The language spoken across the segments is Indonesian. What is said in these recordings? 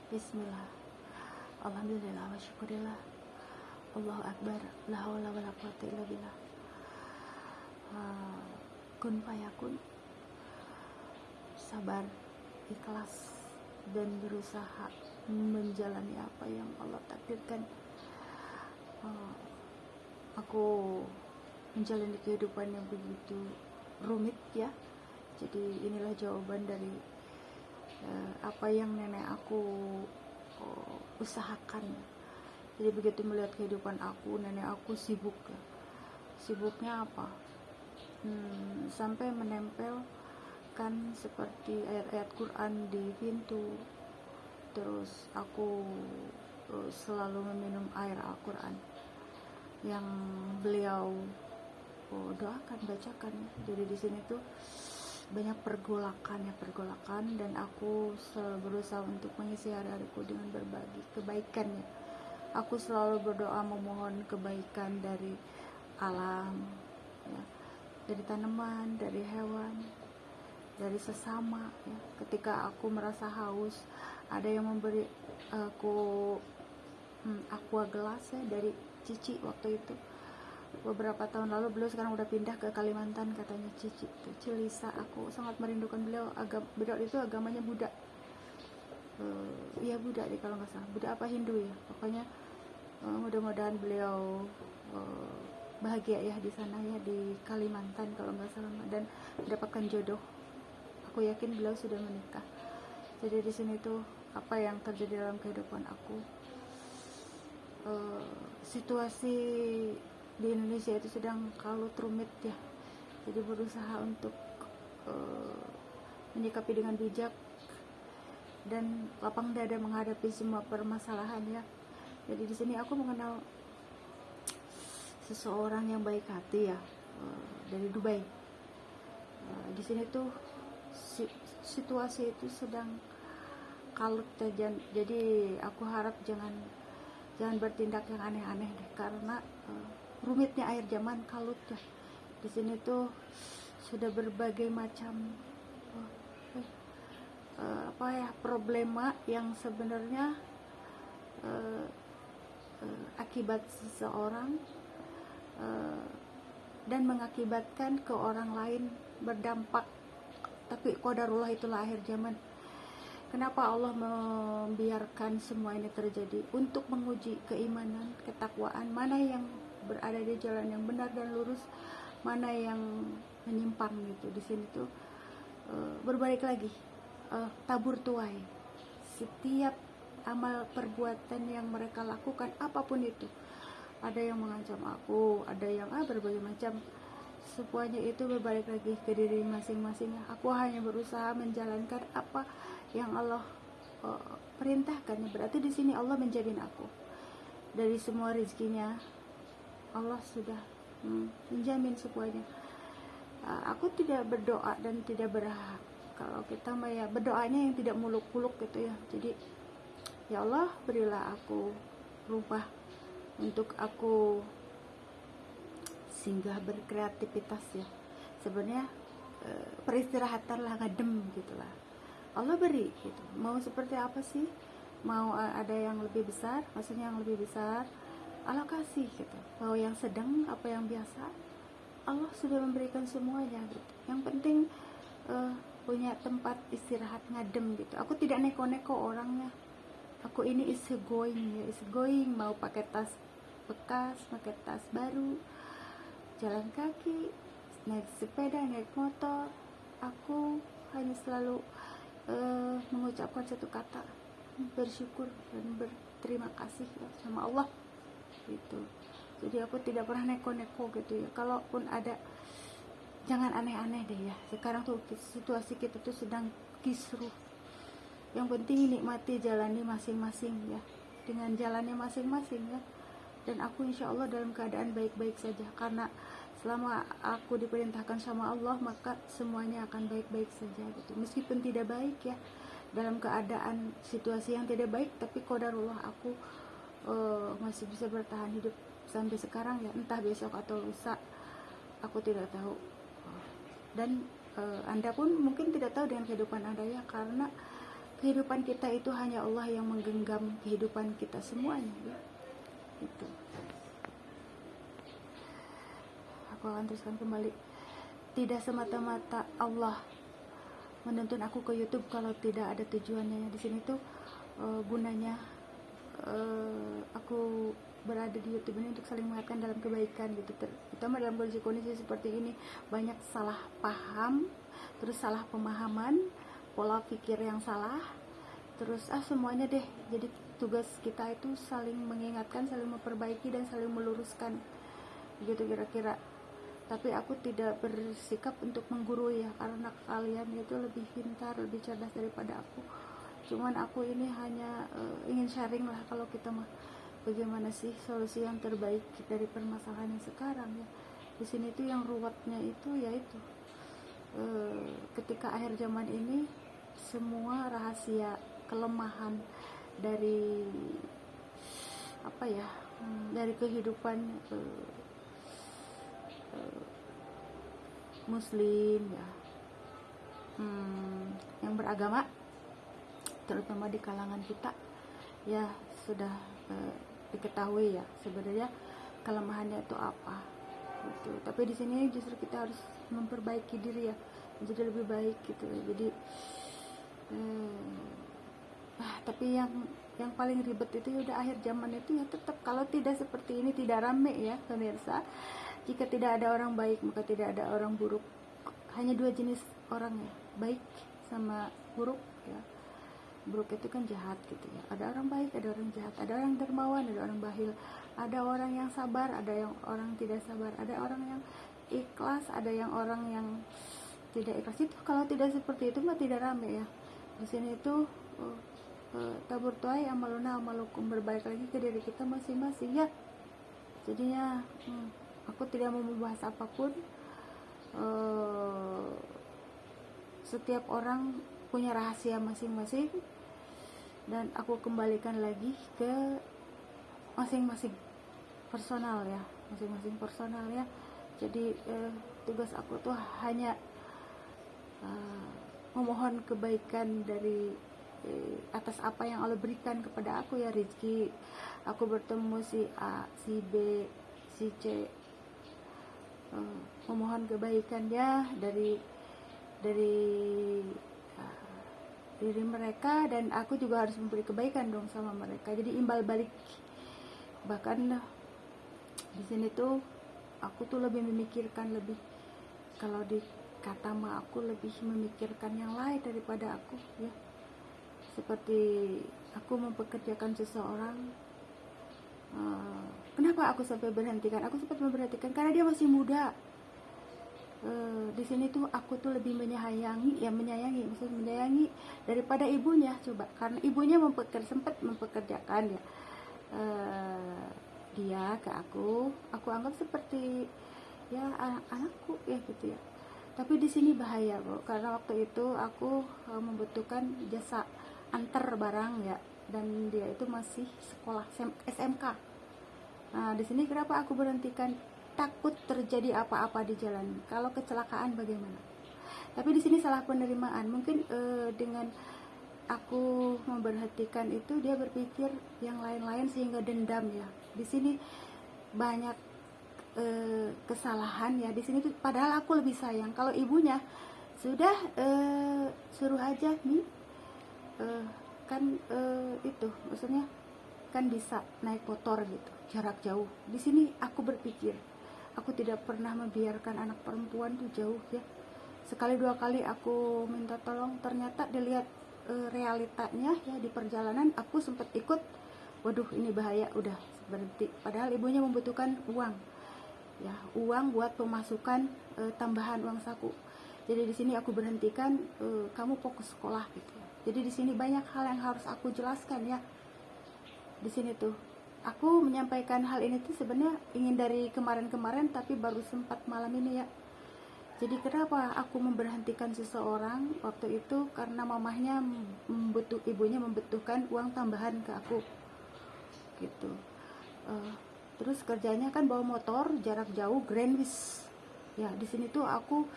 Bismillah. Alhamdulillah wa syukurillah. Allahu Akbar. La haula wa la quwata illa billah. Kun fayakun. Sabar, ikhlas, dan berusaha menjalani apa yang Allah takdirkan. Aku menjalani kehidupan yang begitu rumit ya. Jadi inilah jawaban dari apa yang nenek aku usahakan. Jadi begitu melihat kehidupan aku, nenek aku sibuk ya. Sibuknya apa? Sampai menempelkan seperti ayat-ayat Quran di pintu. Terus aku selalu meminum air Al-Quran yang beliau doakan, bacakan. Jadi di sini tuh banyak pergolakan, dan aku selalu berusaha untuk mengisi hari-hariku dengan berbagi kebaikan ya. Aku selalu berdoa memohon kebaikan dari alam ya, dari tanaman, dari hewan, dari sesama ya. Ketika aku merasa haus, ada yang memberi aku aqua gelas ya dari Cici waktu itu. Beberapa tahun lalu beliau sekarang udah pindah ke Kalimantan, katanya Cici itu Cilisa. Aku sangat merindukan beliau. Beliau itu agamanya Buddha. Iya Buddha deh kalau nggak salah. Buddha apa Hindu ya. Pokoknya mudah-mudahan beliau bahagia ya di sana ya, di Kalimantan kalau nggak salah, dan mendapatkan jodoh. Aku yakin beliau sudah menikah. Jadi di sini tuh apa yang terjadi dalam kehidupan aku, situasi di Indonesia itu sedang kalut rumit ya. Jadi berusaha untuk menyikapi dengan bijak dan lapang dada menghadapi semua permasalahan ya. Jadi di sini aku mengenal seseorang yang baik hati ya, dari Dubai. Di sini tuh situasi itu sedang kalut ya. Jadi aku harap jangan bertindak yang aneh-aneh deh, karena rumitnya air zaman kalut ya. Di sini tuh sudah berbagai macam problema yang sebenarnya akibat seseorang dan mengakibatkan ke orang lain berdampak. Tapi qadarullah, itulah akhir zaman. Kenapa Allah membiarkan semua ini terjadi? Untuk menguji keimanan, ketakwaan, mana yang berada di jalan yang benar dan lurus, mana yang menyimpang gitu. Di sini tuh berbalik lagi, tabur tuai. Setiap amal perbuatan yang mereka lakukan, apapun itu, ada yang mengancam aku, ada yang berbagai macam. Semuanya itu berbalik lagi ke diri masing-masing. Aku hanya berusaha menjalankan apa yang Allah perintahkan. Berarti di sini Allah menjamin aku dari semua rezekinya. Allah sudah menjamin semuanya. Aku tidak berdoa dan tidak berharap. Kalau kita mah ya berdoanya yang tidak muluk-muluk gitu ya. Jadi ya Allah, berilah aku rumah untuk aku singgah berkreativitas ya. Sebenarnya peristirahatan lah, ngadem gitulah. Allah beri gitu. Mau seperti apa sih? Mau ada yang lebih besar, maksudnya yang lebih besar, Allah kasih gitu. Mau yang sedang, apa yang biasa, Allah sudah memberikan semuanya gitu. Yang penting punya tempat istirahat, ngadem gitu. Aku tidak neko-neko orangnya. Aku ini is going, mau pakai tas bekas, pakai tas baru, jalan kaki, naik sepeda, naik motor, aku hanya selalu mengucapkan satu kata, bersyukur dan berterima kasih ya, sama Allah gitu. Jadi aku tidak pernah neko-neko gitu ya. Kalaupun ada, jangan aneh-aneh deh ya. Sekarang tuh situasi kita tuh sedang kisruh. Yang penting nikmati, jalani masing-masing ya, dengan jalannya masing-masing ya. Dan aku insya Allah dalam keadaan baik-baik saja, karena selama aku diperintahkan sama Allah, maka semuanya akan baik-baik saja gitu. Meskipun tidak baik ya, dalam keadaan situasi yang tidak baik, tapi qadarullah aku masih bisa bertahan hidup sampai sekarang ya. Entah besok atau lusa, aku tidak tahu. Dan Anda pun mungkin tidak tahu dengan kehidupan Anda ya, karena kehidupan kita itu hanya Allah yang menggenggam kehidupan kita semuanya ya. Itu aku akan teruskan kembali. Tidak semata-mata Allah menuntun aku ke YouTube kalau tidak ada tujuannya. Di sini tuh gunanya aku berada di YouTube ini untuk saling mengingatkan dalam kebaikan gitu, terutama dalam kondisi seperti ini. Banyak salah paham, terus salah pemahaman, pola pikir yang salah, terus semuanya deh. Jadi tugas kita itu saling mengingatkan, saling memperbaiki, dan saling meluruskan gitu kira-kira. Tapi aku tidak bersikap untuk menggurui ya, karena kalian itu lebih pintar, lebih cerdas daripada aku. Cuman aku ini hanya ingin sharing lah, kalau kita mah bagaimana sih solusi yang terbaik dari permasalahan yang sekarang ya. Di sini tuh yang ruwetnya itu yaitu ketika akhir zaman ini semua rahasia kelemahan dari apa ya, dari kehidupan muslim ya, yang beragama, terutama di kalangan kita ya, sudah diketahui ya sebenarnya kelemahannya itu apa gitu. Tapi di sini justru kita harus memperbaiki diri ya, menjadi lebih baik gitu. Jadi tapi yang paling ribet itu ya udah akhir zaman itu ya, tetap kalau tidak seperti ini, tidak rame ya pemirsa. Jika tidak ada orang baik, maka tidak ada orang buruk. Hanya dua jenis orang ya, baik sama buruk ya. Buruk itu kan jahat gitu ya. Ada orang baik, ada orang jahat, ada orang dermawan, ada orang bakhil, ada orang yang sabar, ada yang orang tidak sabar, ada orang yang ikhlas, ada yang orang yang tidak ikhlas. Itu kalau tidak seperti itu mah tidak rame ya. Di sini itu tabur tuai amaluna amalukum, berbaik lagi ke diri kita masing-masing ya. Jadinya aku tidak mau membahas apapun. Setiap orang punya rahasia masing-masing, dan aku kembalikan lagi ke masing-masing personal ya, masing-masing personal ya. Jadi tugas aku tuh hanya memohon kebaikan dari atas apa yang Allah berikan kepada aku ya, rezeki. Aku bertemu si A, si B, si C, memohon kebaikan ya dari diri mereka, dan aku juga harus memberi kebaikan dong sama mereka. Jadi imbal balik. Bahkan di sini tuh aku tuh lebih memikirkan, lebih kalau di kata ma, aku lebih memikirkan yang lain daripada aku ya. Seperti aku mempekerjakan seseorang, kenapa aku sampai berhentikan? Aku sempat memberhentikan karena dia masih muda. Di sini tuh aku tuh lebih menyayangi maksudnya menyayangi daripada ibunya, coba, karena ibunya sempat mempekerjakan ya dia ke aku anggap seperti ya anakku ya gitu ya. Tapi di sini bahaya bro, karena waktu itu aku membutuhkan jasa antar barang ya, dan dia itu masih sekolah SMK. Nah di sini kenapa aku berhentikan? Takut terjadi apa-apa di jalan. Kalau kecelakaan bagaimana? Tapi di sini salah penerimaan. Mungkin dengan aku memberhentikan itu, dia berpikir yang lain-lain sehingga dendam ya. Di sini banyak kesalahan ya. Di sini tuh padahal aku lebih sayang. Kalau ibunya sudah suruh aja nih, kan itu maksudnya kan bisa naik motor gitu jarak jauh. Di sini aku berpikir, aku tidak pernah membiarkan anak perempuan tuh jauh ya. Sekali dua kali aku minta tolong, ternyata dilihat realitanya ya di perjalanan aku sempat ikut, waduh ini bahaya, udah berhenti. Padahal ibunya membutuhkan uang ya, uang buat pemasukan tambahan uang saku. Jadi di sini aku berhentikan, kamu fokus sekolah gitu. Jadi di sini banyak hal yang harus aku jelaskan ya. Di sini tuh aku menyampaikan hal ini tuh sebenarnya ingin dari kemarin-kemarin, tapi baru sempat malam ini ya. Jadi kenapa aku memberhentikan seseorang waktu itu? Karena mamahnya ibunya membutuhkan uang tambahan ke aku gitu. Terus kerjanya kan bawa motor jarak jauh Grandwish ya. Di sini tuh aku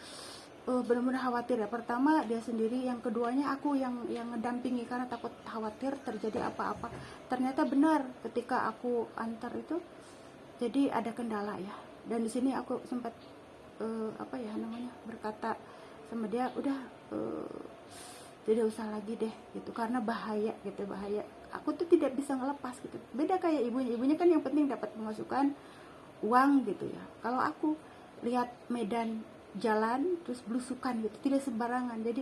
benar-benar khawatir ya. Pertama dia sendiri, yang keduanya aku yang ngedampingi karena takut khawatir terjadi apa-apa. Ternyata benar ketika aku antar itu jadi ada kendala ya. Dan di sini aku sempat apa ya namanya, berkata sama dia, udah tidak usah lagi deh gitu, karena bahaya gitu, bahaya. Aku tuh tidak bisa ngelepas gitu. Beda kayak ibunya kan yang penting dapat pemasukan uang gitu ya. Kalau aku lihat medan jalan terus belusukan gitu, tidak sembarangan. Jadi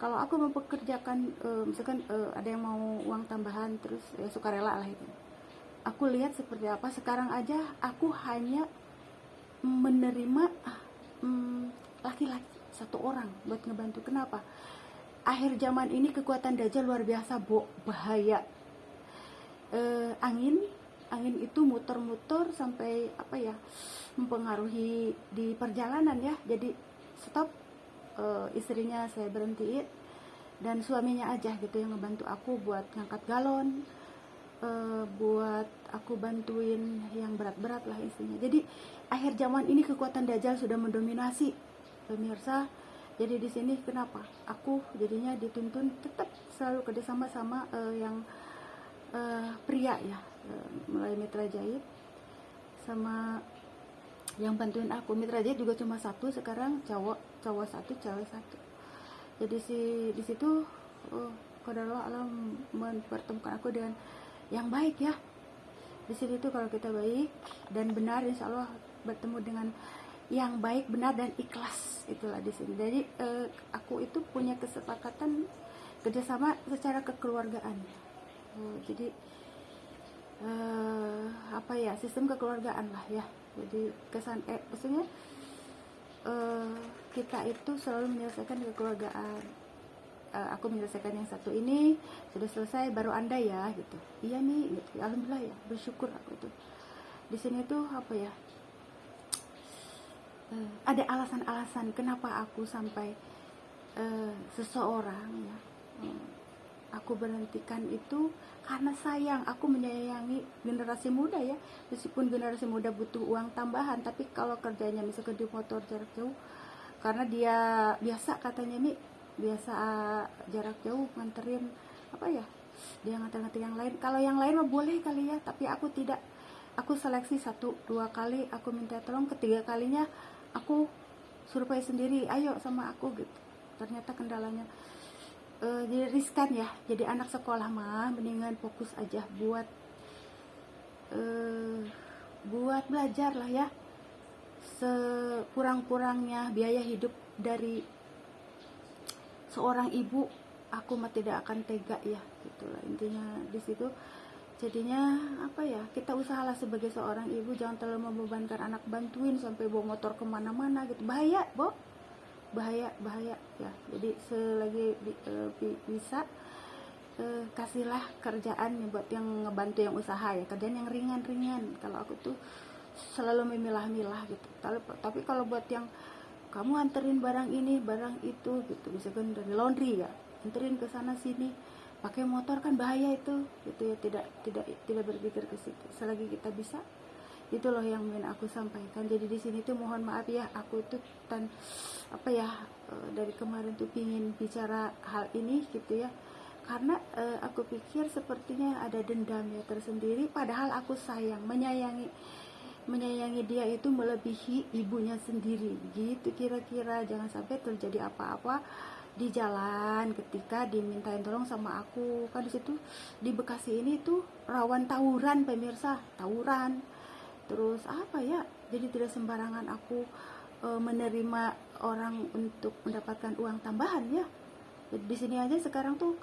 kalau aku mempekerjakan misalkan ada yang mau uang tambahan terus ya sukarela lah itu. Aku lihat seperti apa. Sekarang aja aku hanya menerima laki-laki satu orang buat ngebantu. Kenapa? Akhir zaman ini kekuatan dajjal luar biasa, bahaya. Angin itu muter-muter sampai apa ya, mempengaruhi di perjalanan ya. Jadi stop, istrinya saya berhentiin dan suaminya aja gitu yang ngebantu aku buat ngangkat galon, buat aku bantuin yang berat-berat lah isinya. Jadi akhir zaman ini kekuatan dajjal sudah mendominasi pemirsa. Jadi di sini kenapa aku jadinya dituntun tetap selalu kerjasama sama yang pria ya, mulai mitra jahit sama yang bantuin aku. Mitra jahit juga cuma satu sekarang, cowok satu, cewek satu. Jadi di situ qadarullah alam mempertemukan aku dengan yang baik ya. Di sini tuh kalau kita baik dan benar, insya Allah bertemu dengan yang baik, benar dan ikhlas, itulah di sini. Jadi aku itu punya kesepakatan kerjasama secara kekeluargaan. Jadi apa ya, sistem kekeluargaan lah ya. Jadi maksudnya kita itu selalu menyelesaikan kekeluargaan. Aku menyelesaikan yang satu ini sudah selesai, baru Anda ya gitu. Iya nih gitu. Alhamdulillah ya, bersyukur aku itu. Di sini tuh apa ya, ada alasan-alasan kenapa aku sampai seseorang ya, aku berhentikan itu karena sayang. Aku menyayangi generasi muda ya, meskipun generasi muda butuh uang tambahan, tapi kalau kerjanya misalkan di motor jarak jauh, karena dia biasa katanya nih, biasa jarak jauh nganterin apa ya, dia nganter yang lain. Kalau yang lain mah boleh kali ya, tapi aku tidak. Aku seleksi 1-2 kali, aku minta tolong, ketiga kalinya aku survei sendiri, ayo sama aku gitu. Ternyata kendalanya jadi riskan ya. Jadi anak sekolah mah mendingan fokus aja buat belajar lah ya, sekurang-kurangnya biaya hidup dari seorang ibu. Aku mah tidak akan tega ya, gitulah intinya di situ. Jadinya apa ya, kita usahalah sebagai seorang ibu jangan terlalu membebankan anak, bantuin sampai bawa motor kemana-mana gitu, bahaya bahaya ya. Jadi selagi bisa kasihlah kerjaan buat yang ngebantu yang usaha ya, kerjaan yang ringan-ringan. Kalau aku tuh selalu memilah-milah gitu. Tapi kalau buat yang kamu anterin barang ini barang itu gitu, misalkan dari laundry ya, anterin ke sana sini pakai motor kan bahaya itu gitu ya. Tidak berpikir ke situ. Selagi kita bisa, itu loh yang ingin aku sampaikan. Jadi di sini tuh mohon maaf ya, aku tuh apa ya, dari kemarin tuh pingin bicara hal ini gitu ya, karena aku pikir sepertinya ada dendam ya tersendiri, padahal aku menyayangi dia itu melebihi ibunya sendiri gitu kira-kira. Jangan sampai terjadi apa-apa di jalan ketika dimintain tolong sama aku. Kan di situ di Bekasi ini tuh rawan tawuran pemirsa, tawuran. Terus apa ya, jadi tidak sembarangan aku menerima orang untuk mendapatkan uang tambahan ya. Di sini aja sekarang tuh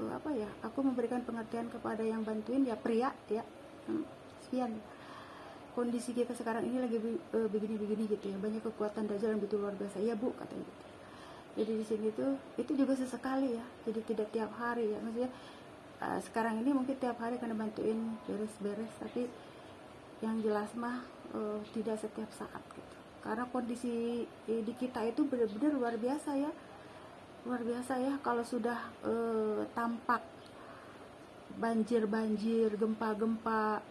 apa ya, aku memberikan pengertian kepada yang bantuin ya, pria ya. Sekian kondisi kita sekarang ini lagi begini-begini gitu ya, banyak kekuatan dajjal yang begitu luar biasa ya Bu, katanya gitu. Jadi di sini tuh itu juga sesekali ya, jadi tidak tiap hari ya. Maksudnya sekarang ini mungkin tiap hari karena bantuin beres-beres, tapi yang jelas mah tidak setiap saat gitu. Karena kondisi di kita itu benar-benar luar biasa ya, luar biasa ya. Kalau sudah tampak banjir, gempa-gempa,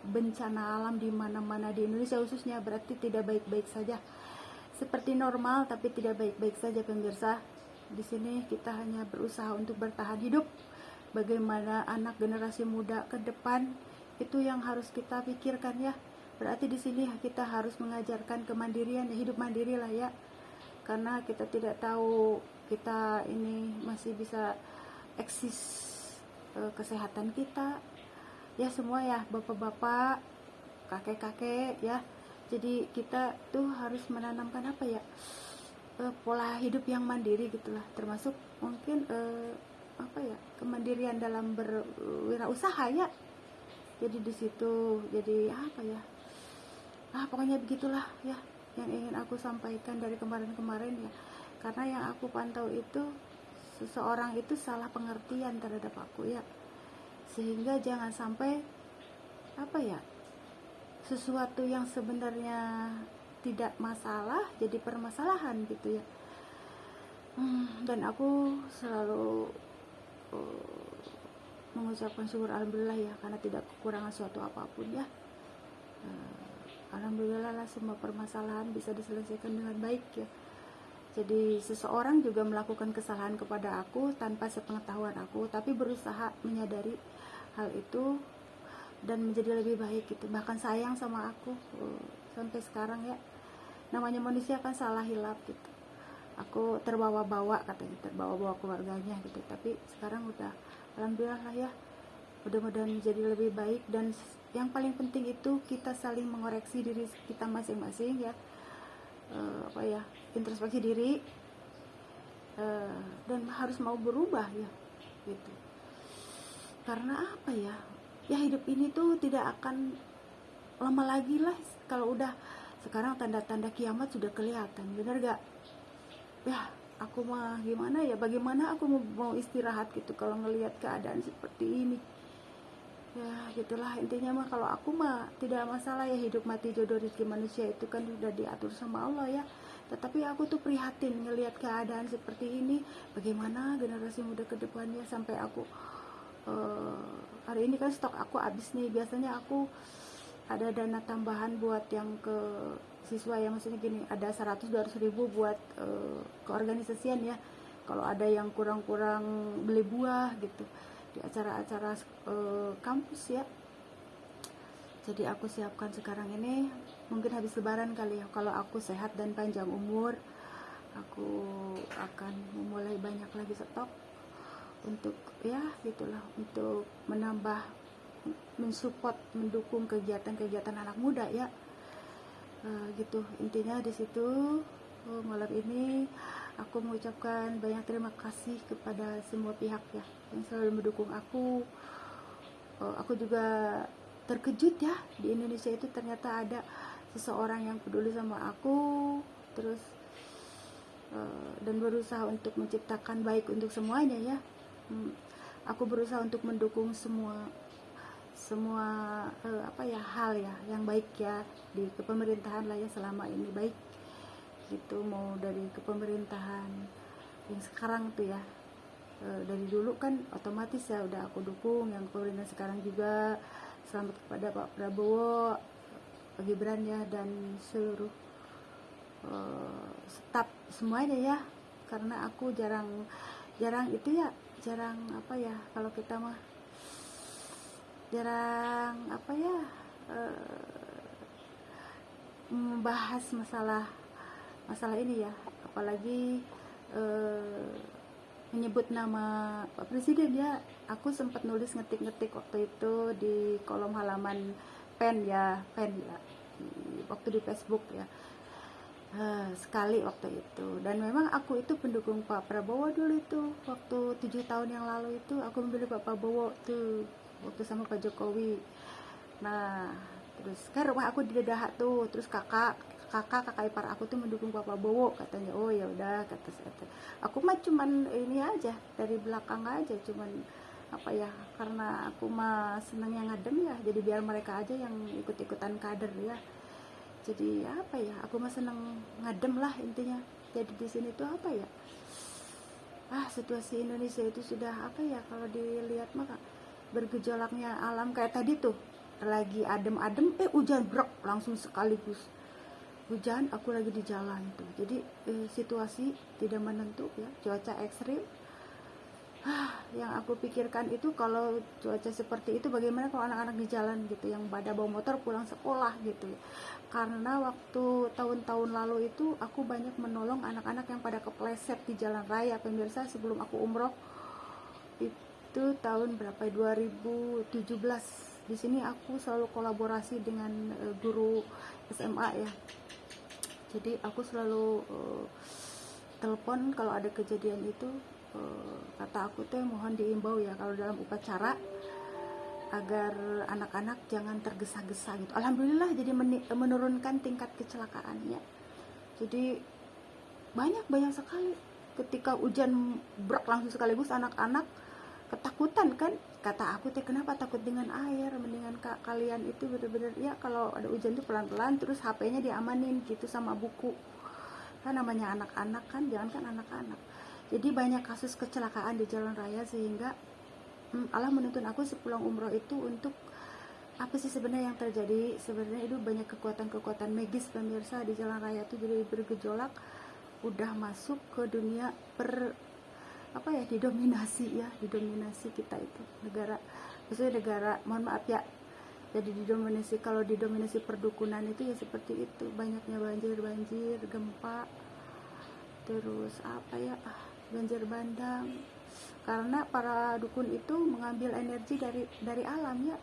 bencana alam di mana-mana di Indonesia khususnya, berarti tidak baik-baik saja. seperti normal tapi tidak baik-baik saja pemirsa. Di sini kita hanya berusaha untuk bertahan hidup. Bagaimana anak generasi muda ke depan itu yang harus kita pikirkan ya. Berarti di sini kita harus mengajarkan kemandirian, ya, hidup mandiri lah ya. Karena kita tidak tahu kita ini masih bisa eksis kesehatan kita. Ya semua ya, bapak-bapak, kakek-kakek ya. Jadi kita tuh harus menanamkan apa ya? Pola hidup yang mandiri gitulah, termasuk mungkin apa ya, kemandirian dalam berwirausaha ya. Jadi di situ jadi apa ya, pokoknya begitulah ya yang ingin aku sampaikan dari kemarin-kemarin ya. Karena yang aku pantau itu seseorang itu salah pengertian terhadap aku ya, sehingga jangan sampai apa ya, sesuatu yang sebenarnya tidak masalah jadi permasalahan gitu ya. Dan aku selalu mengucapkan syukur alhamdulillah ya, karena tidak kekurangan suatu apapun ya. Alhamdulillah lah semua permasalahan bisa diselesaikan dengan baik ya. Jadi seseorang juga melakukan kesalahan kepada aku tanpa sepengetahuan aku, tapi berusaha menyadari hal itu dan menjadi lebih baik gitu, bahkan sayang sama aku sampai sekarang ya. Namanya manusia kan salah hilap gitu. Aku terbawa-bawa katanya, terbawa-bawa keluarganya gitu, tapi sekarang udah alhamdulillah lah ya. Mudah-mudahan menjadi lebih baik, dan yang paling penting itu kita saling mengoreksi diri kita masing-masing ya. Apa ya, introspeksi diri, dan harus mau berubah ya gitu. Karena apa ya, ya hidup ini tuh tidak akan lama lagi lah. Kalau udah sekarang tanda-tanda kiamat sudah kelihatan, bener gak ya? Aku mah gimana ya, bagaimana aku mau istirahat gitu kalau ngelihat keadaan seperti ini ya. Gitulah intinya mah. Kalau aku mah tidak masalah ya, hidup mati jodoh rezeki manusia itu kan sudah diatur sama Allah ya. Tetapi aku tuh prihatin ngelihat keadaan seperti ini, bagaimana generasi muda ke depannya. Sampai aku hari ini kan stok aku habis nih. Biasanya aku ada dana tambahan buat yang ke siswa ya, maksudnya gini, ada 100-200 ribu buat keorganisasian ya, kalau ada yang kurang-kurang beli buah gitu di acara-acara kampus ya. Jadi aku siapkan sekarang ini, mungkin habis lebaran kali ya, kalau aku sehat dan panjang umur, aku akan memulai banyak lagi stok untuk ya gitulah, untuk menambah, mensupport, mendukung kegiatan-kegiatan anak muda ya. Gitu intinya di situ. Malam ini aku mengucapkan banyak terima kasih kepada semua pihak ya yang selalu mendukung aku. Aku juga terkejut ya, di Indonesia itu ternyata ada seseorang yang peduli sama aku terus, dan berusaha untuk menciptakan baik untuk semuanya ya. Aku berusaha untuk mendukung semua apa ya, hal ya yang baik ya di kepemerintahan lah ya, selama ini baik gitu. Mau dari kepemerintahan yang sekarang tuh ya, dari dulu kan otomatis ya udah aku dukung, yang pemerintahan sekarang juga. Selamat kepada Pak Prabowo, Pak Gibran ya, dan seluruh staf semuanya ya. Karena aku jarang itu ya, jarang apa ya, kalau kita mah jarang apa ya, membahas masalah ini ya, apalagi menyebut nama Pak Presiden ya. Aku sempat nulis ngetik waktu itu di kolom halaman pen ya, waktu di Facebook ya, sekali waktu itu. Dan memang aku itu pendukung Pak Prabowo dulu itu, waktu 7 tahun yang lalu itu aku memilih Pak Prabowo tuh waktu sama Pak Jokowi. Nah terus kan rumah aku di Dahak tuh, terus kakak ipar aku tuh mendukung Pak Prabowo katanya. Oh ya udah, kata aku mah cuman ini aja, dari belakang aja, cuman apa ya, karena aku mah senengnya ngadem ya, jadi biar mereka aja yang ikut-ikutan kader ya. Jadi apa ya, aku mah seneng ngadem lah intinya. Jadi di sini tuh apa ya, situasi Indonesia itu sudah apa ya, kalau dilihat mah bergejolaknya alam kayak tadi tuh, lagi adem-adem hujan brok langsung sekaligus. hujan, aku lagi di jalan tuh. Jadi situasi tidak menentu ya, cuaca ekstrim. Yang aku pikirkan itu kalau cuaca seperti itu bagaimana kalau anak-anak di jalan gitu yang pada bawa motor pulang sekolah gitu ya. Karena waktu tahun-tahun lalu itu aku banyak menolong anak-anak yang pada kepleset di jalan raya, pemirsa. Sebelum aku umroh itu tahun berapa, 2017. Di sini aku selalu kolaborasi dengan guru SMA ya. Jadi aku selalu telepon kalau ada kejadian itu. Kata aku tuh mohon diimbau ya kalau dalam upacara agar anak-anak jangan tergesa-gesa gitu. Alhamdulillah jadi menurunkan tingkat kecelakaannya. Jadi banyak sekali ketika hujan berak langsung sekaligus anak-anak ketakutan kan. Kata aku teh kenapa takut dengan air, mendingan kalian itu bener-bener ya kalau ada hujan tuh pelan-pelan terus HP-nya diamanin gitu sama buku. Kan namanya anak-anak kan, jangan kan anak-anak. Jadi banyak kasus kecelakaan di jalan raya sehingga Allah menuntun aku sepulang umroh itu untuk apa sih sebenarnya yang terjadi. Sebenarnya itu banyak kekuatan-kekuatan magis pemirsa di jalan raya itu jadi bergejolak, udah masuk ke dunia didominasi kita itu negara, maksudnya negara, mohon maaf ya, jadi didominasi. Kalau didominasi perdukunan itu ya seperti itu, banyaknya banjir, gempa, terus banjir bandang, karena para dukun itu mengambil energi dari alam ya.